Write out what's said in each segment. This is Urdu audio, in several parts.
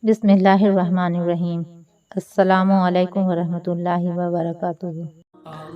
بسم اللہ الرحمن الرحیم۔ السلام علیکم ورحمۃ اللہ وبرکاتہ۔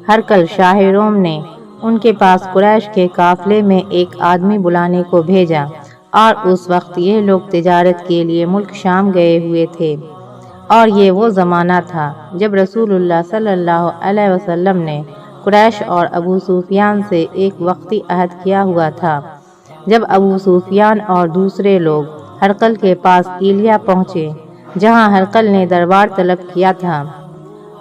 ہرقل شاہ روم نے ان کے پاس قریش کے قافلے میں ایک آدمی بلانے کو بھیجا، اور اس وقت یہ لوگ تجارت کے لیے ملک شام گئے ہوئے تھے، اور یہ وہ زمانہ تھا جب رسول اللہ صلی اللہ علیہ وسلم نے قریش اور ابو سفیان سے ایک وقتی عہد کیا ہوا تھا۔ جب ابو سفیان اور دوسرے لوگ ہرقل کے پاس ایلیا پہنچے، جہاں ہرقل نے دربار طلب کیا تھا،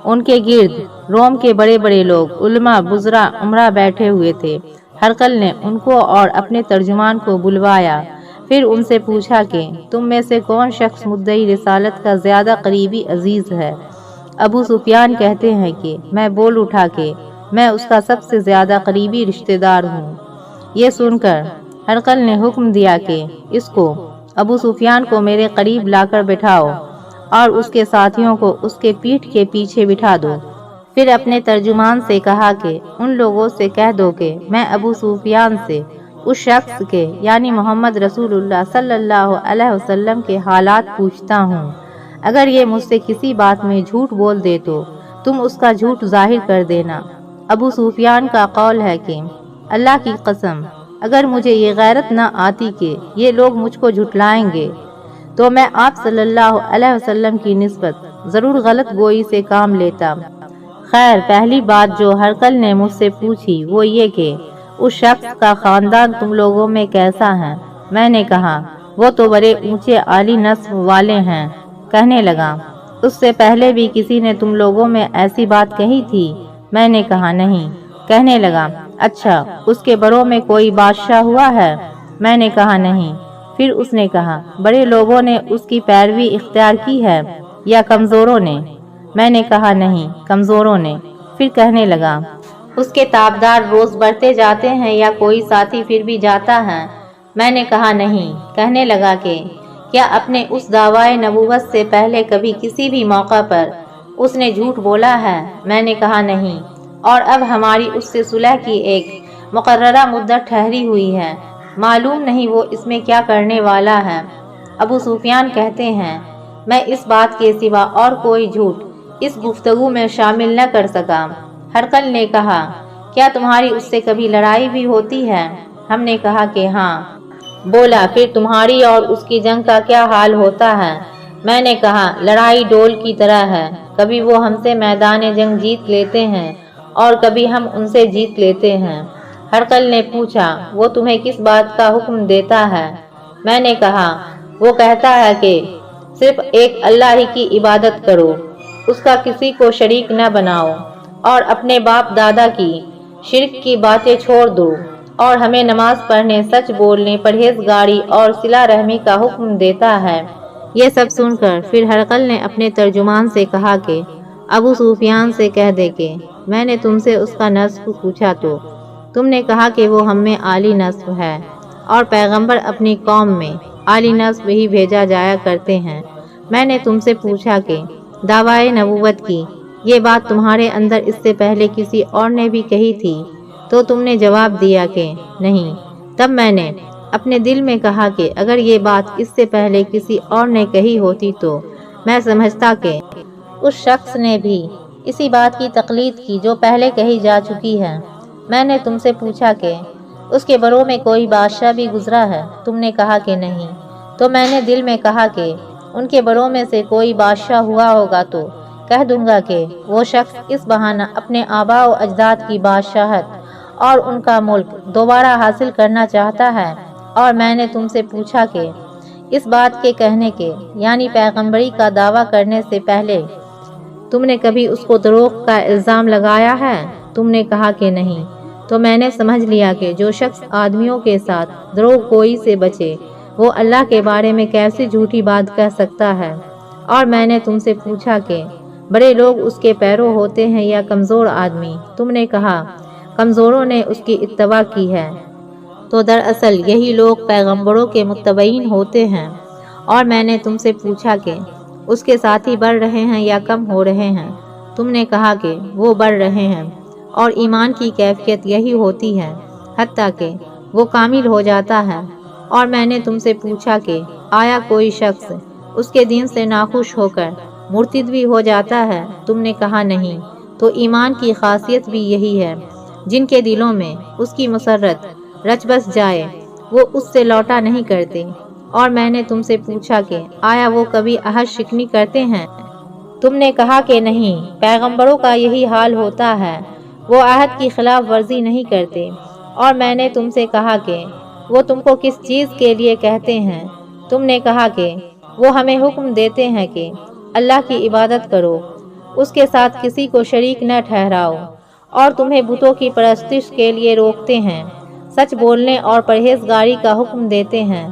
ان کے گرد روم کے بڑے بڑے لوگ، علماء، وزراء، امراء بیٹھے ہوئے تھے۔ ہرقل نے ان کو اور اپنے ترجمان کو بلوایا، پھر ان سے پوچھا کہ تم میں سے کون شخص مدعی رسالت کا زیادہ قریبی عزیز ہے؟ ابو سفیان کہتے ہیں کہ میں بول اٹھا کہ میں اس کا سب سے زیادہ قریبی رشتہ دار ہوں۔ یہ سن کر ہرقل نے حکم دیا کہ اس کو، ابو سفیان کو میرے قریب لا کر بٹھاؤ، اور اس کے ساتھیوں کو اس کے پیٹھ کے پیچھے بٹھا دو۔ پھر اپنے ترجمان سے کہا کہ ان لوگوں سے کہہ دو کہ میں ابو سفیان سے اس شخص کے یعنی محمد رسول اللہ صلی اللہ علیہ وسلم کے حالات پوچھتا ہوں۔ اگر یہ مجھ سے کسی بات میں جھوٹ بول دے تو تم اس کا جھوٹ ظاہر کر دینا۔ ابو سفیان کا قول ہے کہ اللہ کی قسم، اگر مجھے یہ غیرت نہ آتی کہ یہ لوگ مجھ کو جھٹلائیں گے، تو میں آپ صلی اللہ علیہ وسلم کی نسبت ضرور غلط گوئی سے کام لیتا۔ خیر، پہلی بات جو ہرقل نے مجھ سے پوچھی وہ یہ کہ اس شخص کا خاندان تم لوگوں میں کیسا ہے؟ میں نے کہا وہ تو بڑے اونچے عالی نسب والے ہیں۔ کہنے لگا اس سے پہلے بھی کسی نے تم لوگوں میں ایسی بات کہی تھی؟ میں نے کہا نہیں۔ کہنے لگا اچھا، اس کے بڑوں میں کوئی بادشاہ ہوا ہے؟ میں نے کہا نہیں۔ پھر اس نے کہا بڑے لوگوں نے اس کی پیروی اختیار کی ہے یا کمزوروں نے؟ میں نے کہا نہیں، کمزوروں نے۔ پھر کہنے لگا اس کے تابدار روز بڑھتے جاتے ہیں یا کوئی ساتھی پھر بھی جاتا ہے؟ میں نے کہا نہیں۔ کہنے لگا کہ کیا اپنے اس دعوی نبوت سے پہلے کبھی کسی بھی موقع پر اس نے جھوٹ بولا ہے؟ میں نے کہا نہیں، اور اب ہماری اس سے صلح کی ایک مقررہ مدت ٹھہری ہوئی ہے، معلوم نہیں وہ اس میں کیا کرنے والا ہے۔ ابو سفیان کہتے ہیں میں اس بات کے سوا اور کوئی جھوٹ اس گفتگو میں شامل نہ کر سکا۔ ہرقل نے کہا کیا تمہاری اس سے کبھی لڑائی بھی ہوتی ہے؟ ہم نے کہا کہ ہاں۔ بولا پھر تمہاری اور اس کی جنگ کا کیا حال ہوتا ہے؟ میں نے کہا لڑائی ڈول کی طرح ہے، کبھی وہ ہم سے میدان جنگ جیت لیتے ہیں اور کبھی ہم ان سے جیت لیتے ہیں۔ ہرقل نے پوچھا وہ تمہیں کس بات کا حکم دیتا ہے؟ میں نے کہا وہ کہتا ہے کہ صرف ایک اللہ ہی کی عبادت کرو، اس کا کسی کو شریک نہ بناؤ، اور اپنے باپ دادا کی شرک کی باتیں چھوڑ دو، اور ہمیں نماز پڑھنے، سچ بولنے، پرہیزگاری اور صلہ رحمی کا حکم دیتا ہے۔ یہ سب سن کر پھر ہرقل نے اپنے ترجمان سے کہا کہ ابو سفیان سے کہہ دے کہ میں نے تم سے اس کا نسب پوچھا تو تم نے کہا کہ وہ ہم میں عالی نسب ہے، اور پیغمبر اپنی قوم میں عالی نسب ہی بھیجا جایا کرتے ہیں۔ میں نے تم سے پوچھا کہ دعوی نبوت کی یہ بات تمہارے اندر اس سے پہلے کسی اور نے بھی کہی تھی؟ تو تم نے جواب دیا کہ نہیں۔ تب میں نے اپنے دل میں کہا کہ اگر یہ بات اس سے پہلے کسی اور نے کہی ہوتی تو میں سمجھتا کہ اس شخص نے بھی اسی بات کی تقلید کی جو پہلے کہی جا چکی ہے۔ میں نے تم سے پوچھا کہ اس کے بڑوں میں کوئی بادشاہ بھی گزرا ہے؟ تم نے کہا کہ نہیں۔ تو میں نے دل میں کہا کہ ان کے بڑوں میں سے کوئی بادشاہ ہوا ہوگا تو کہہ دوں گا کہ وہ شخص اس بہانہ اپنے آباء و اجداد کی بادشاہت اور ان کا ملک دوبارہ حاصل کرنا چاہتا ہے۔ اور میں نے تم سے پوچھا کہ اس بات کے کہنے کے یعنی پیغمبری کا دعویٰ کرنے سے پہلے تم نے کبھی اس کو دروغ کا الزام لگایا ہے؟ تم نے کہا کہ نہیں۔ تو میں نے سمجھ لیا کہ جو شخص آدمیوں کے ساتھ دروغ گوئی سے بچے وہ اللہ کے بارے میں کیسی جھوٹی بات کہہ سکتا ہے۔ اور میں نے تم سے پوچھا کہ بڑے لوگ اس کے پیرو ہوتے ہیں یا کمزور آدمی؟ تم نے کہا کمزوروں نے اس کی اتباع کی ہے۔ تو دراصل یہی لوگ پیغمبروں کے متبعین ہوتے ہیں۔ اور میں نے تم سے پوچھا کہ اس کے ساتھی بڑھ رہے ہیں یا کم ہو رہے ہیں؟ تم نے کہا کہ وہ بڑھ رہے ہیں، اور ایمان کی کیفیت یہی ہوتی ہے حتیٰ کہ وہ کامل ہو جاتا ہے۔ اور میں نے تم سے پوچھا کہ آیا کوئی شخص اس کے دین سے ناخوش ہو کر مرتد بھی ہو جاتا ہے؟ تم نے کہا نہیں۔ تو ایمان کی خاصیت بھی یہی ہے، جن کے دلوں میں اس کی مسرت رچ بس جائے وہ اس سے لوٹا نہیں کرتے۔ اور میں نے تم سے پوچھا کہ آیا وہ کبھی عہد شکنی کرتے ہیں؟ تم نے کہا کہ نہیں، پیغمبروں کا یہی حال ہوتا ہے، وہ عہد کی خلاف ورزی نہیں کرتے۔ اور میں نے تم سے کہا کہ وہ تم کو کس چیز کے لیے کہتے ہیں؟ تم نے کہا کہ وہ ہمیں حکم دیتے ہیں کہ اللہ کی عبادت کرو، اس کے ساتھ کسی کو شریک نہ ٹھہراؤ، اور تمہیں بتوں کی پرستش کے لیے روکتے ہیں، سچ بولنے اور پرہیزگاری کا حکم دیتے ہیں۔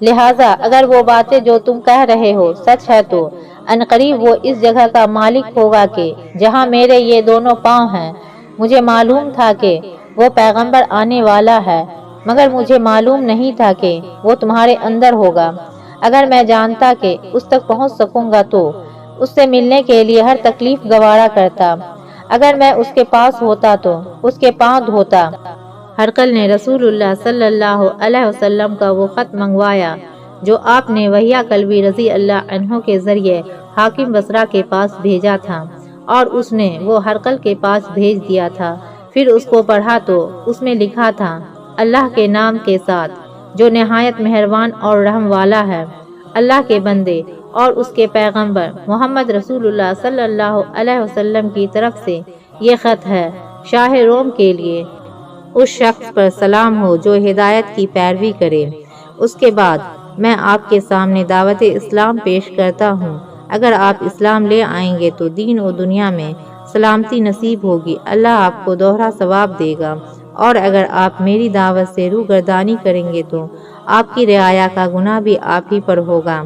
لہٰذا اگر وہ باتیں جو تم کہہ رہے ہو سچ ہے تو عنقریب وہ اس جگہ کا مالک ہوگا کہ جہاں میرے یہ دونوں پاؤں ہیں۔ مجھے معلوم تھا کہ وہ پیغمبر آنے والا ہے، مگر مجھے معلوم نہیں تھا کہ وہ تمہارے اندر ہوگا۔ اگر میں جانتا کہ اس تک پہنچ سکوں گا تو اس سے ملنے کے لیے ہر تکلیف گوارا کرتا۔ اگر میں اس کے پاس ہوتا تو اس کے پاؤں دھوتا۔ ہرقل نے رسول اللہ صلی اللہ علیہ وسلم کا وہ خط منگوایا جو آپ نے وہیہ کلبی رضی اللہ عنہ کے ذریعے حاکم بصرہ کے پاس بھیجا تھا، اور اس نے وہ ہرقل کے پاس بھیج دیا تھا۔ پھر اس کو پڑھا تو اس میں لکھا تھا، اللہ کے نام کے ساتھ جو نہایت مہربان اور رحم والا ہے۔ اللہ کے بندے اور اس کے پیغمبر محمد رسول اللہ صلی اللہ علیہ وسلم کی طرف سے یہ خط ہے، شاہ روم کے لیے۔ اس شخص پر سلام ہو جو ہدایت کی پیروی کرے۔ اس کے بعد میں آپ کے سامنے دعوت اسلام پیش کرتا ہوں۔ اگر آپ اسلام لے آئیں گے تو دین و دنیا میں سلامتی نصیب ہوگی، اللہ آپ کو دوہرا ثواب دے گا، اور اگر آپ میری دعوت سے روگردانی کریں گے تو آپ کی رعایا کا گناہ بھی آپ ہی پر ہوگا۔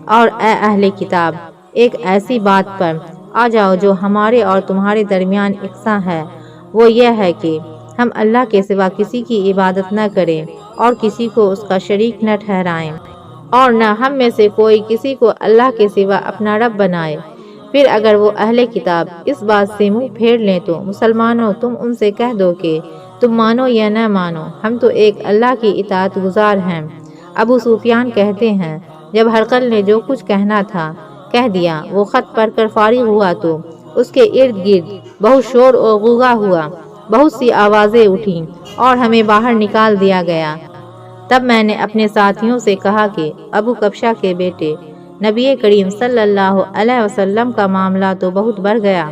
اور اے اہل کتاب، ایک ایسی بات پر آ جاؤ جو ہمارے اور تمہارے درمیان یکساں ہے، وہ یہ ہے کہ ہم اللہ کے سوا کسی کی عبادت نہ کریں اور کسی کو اس کا شریک نہ ٹھہرائیں، اور نہ ہم میں سے کوئی کسی کو اللہ کے سوا اپنا رب بنائے۔ پھر اگر وہ اہل کتاب اس بات سے منہ پھیر لیں تو مسلمانوں تم ان سے کہہ دو کہ تم مانو یا نہ مانو، ہم تو ایک اللہ کی اطاعت گزار ہیں۔ ابو سفیان کہتے ہیں، جب ہرقل نے جو کچھ کہنا تھا کہہ دیا، وہ خط پڑھ کر فارغ ہوا تو اس کے ارد گرد بہت شور و غوغا ہوا، بہت سی آوازیں اٹھیں اور ہمیں باہر نکال دیا گیا۔ تب میں نے اپنے ساتھیوں سے کہا کہ ابو کبشہ کے بیٹے، نبی کریم صلی اللہ علیہ وسلم کا معاملہ تو بہت بڑھ گیا،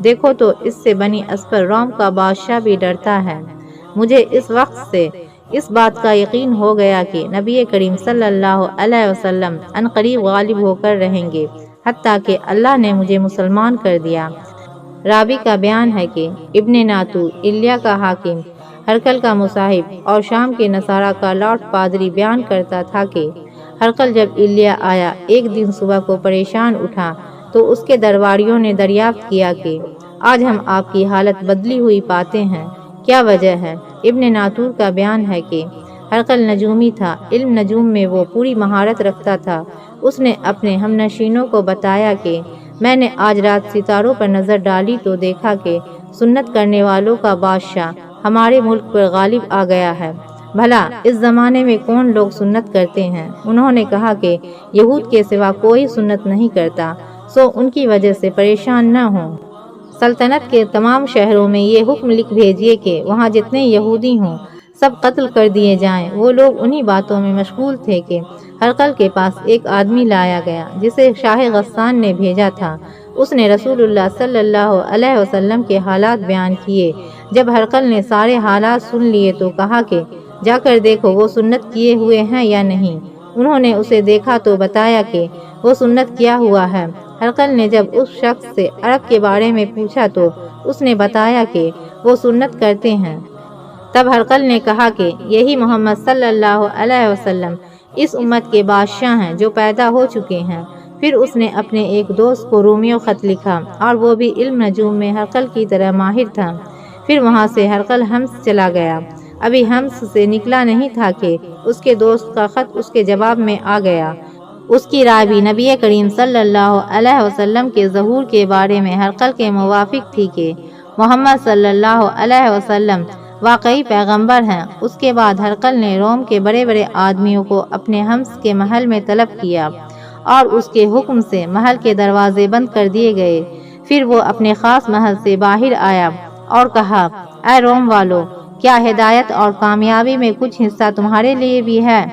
دیکھو تو اس سے بنی اصفر روم کا بادشاہ بھی ڈرتا ہے۔ مجھے اس وقت سے اس بات کا یقین ہو گیا کہ نبی کریم صلی اللہ علیہ وسلم عنقریب غالب ہو کر رہیں گے، حتیٰ کہ اللہ نے مجھے مسلمان کر دیا۔ رابی کا بیان ہے کہ ابن ناتو، الیہ کا حاکم، ہرقل کا مصاحب اور شام کے نصارہ کا لارڈ پادری بیان کرتا تھا کہ ہرقل جب الیہ آیا ایک دن صبح کو پریشان اٹھا تو اس کے درباریوں نے دریافت کیا کہ آج ہم آپ کی حالت بدلی ہوئی پاتے ہیں، کیا وجہ ہے؟ ابن ناتور کا بیان ہے کہ ہرقل نجومی تھا، علم نجوم میں وہ پوری مہارت رکھتا تھا۔ اس نے اپنے ہم نشینوں کو بتایا کہ میں نے آج رات ستاروں پر نظر ڈالی تو دیکھا کہ سنت کرنے والوں کا بادشاہ ہمارے ملک پر غالب آ گیا ہے۔ بھلا اس زمانے میں کون لوگ سنت کرتے ہیں؟ انہوں نے کہا کہ یہود کے سوا کوئی سنت نہیں کرتا، سو ان کی وجہ سے پریشان نہ ہوں۔ سلطنت کے تمام شہروں میں یہ حکم لکھ بھیجیے کہ وہاں جتنے یہودی ہوں سب قتل کر دیے جائیں۔ وہ لوگ انہی باتوں میں مشغول تھے کہ ہرقل کے پاس ایک آدمی لایا گیا جسے شاہ غسان نے بھیجا تھا۔ اس نے رسول اللہ صلی اللہ علیہ وسلم کے حالات بیان کیے۔ جب ہرقل نے سارے حالات سن لیے تو کہا کہ جا کر دیکھو وہ سنت کیے ہوئے ہیں یا نہیں۔ انہوں نے اسے دیکھا تو بتایا کہ وہ سنت کیا ہوا ہے۔ ہرقل نے جب اس شخص سے عرب کے بارے میں پوچھا تو اس نے بتایا کہ وہ سنت کرتے ہیں۔ تب ہرقل نے کہا کہ یہی محمد صلی اللہ علیہ وسلم اس امت کے بادشاہ ہیں جو پیدا ہو چکے ہیں۔ پھر اس نے اپنے ایک دوست کو رومیو خط لکھا اور وہ بھی علم نجوم میں ہرقل کی طرح ماہر تھا۔ پھر وہاں سے ہرقل حمص چلا گیا۔ ابھی حمص سے نکلا نہیں تھا کہ اس کے دوست کا خط اس کے جواب میں آ گیا۔ اس کی رائے بھی نبی کریم صلی اللہ علیہ وسلم کے ظہور کے بارے میں ہرقل کے موافق تھی کہ محمد صلی اللہ علیہ وسلم واقعی پیغمبر ہیں۔ اس کے بعد ہرقل نے روم کے بڑے بڑے آدمیوں کو اپنے حمص کے محل میں طلب کیا اور اس کے حکم سے محل کے دروازے بند کر دیے گئے۔ پھر وہ اپنے خاص محل سے باہر آیا اور کہا، اے روم والو، کیا ہدایت اور کامیابی میں کچھ حصہ تمہارے لیے بھی ہے؟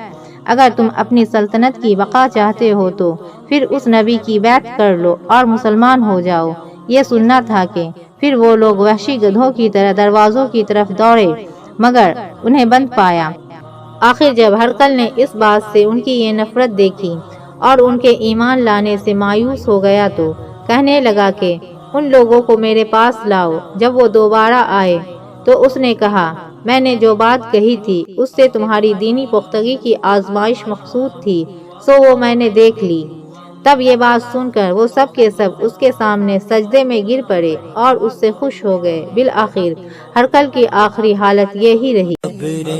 اگر تم اپنی سلطنت کی بقا چاہتے ہو تو پھر اس نبی کی بیعت کر لو اور مسلمان ہو جاؤ۔ یہ سننا تھا کہ پھر وہ لوگ وحشی گدھوں کی طرح دروازوں کی طرف دوڑے مگر انہیں بند پایا۔ آخر جب ہرقل نے اس بات سے ان کی یہ نفرت دیکھی اور ان کے ایمان لانے سے مایوس ہو گیا تو کہنے لگا کہ ان لوگوں کو میرے پاس لاؤ۔ جب وہ دوبارہ آئے تو اس نے کہا، میں نے جو بات کہی تھی اس سے تمہاری دینی پختگی کی آزمائش مقصود تھی، سو وہ میں نے دیکھ لی۔ تب یہ بات سن کر وہ سب کے سب اس کے سامنے سجدے میں گر پڑے اور اس سے خوش ہو گئے۔ بالآخر ہرقل کی آخری حالت یہی رہی۔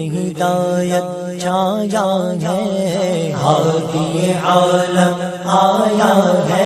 ہدایت چھایا ہے، ہادی عالم آیا ہے۔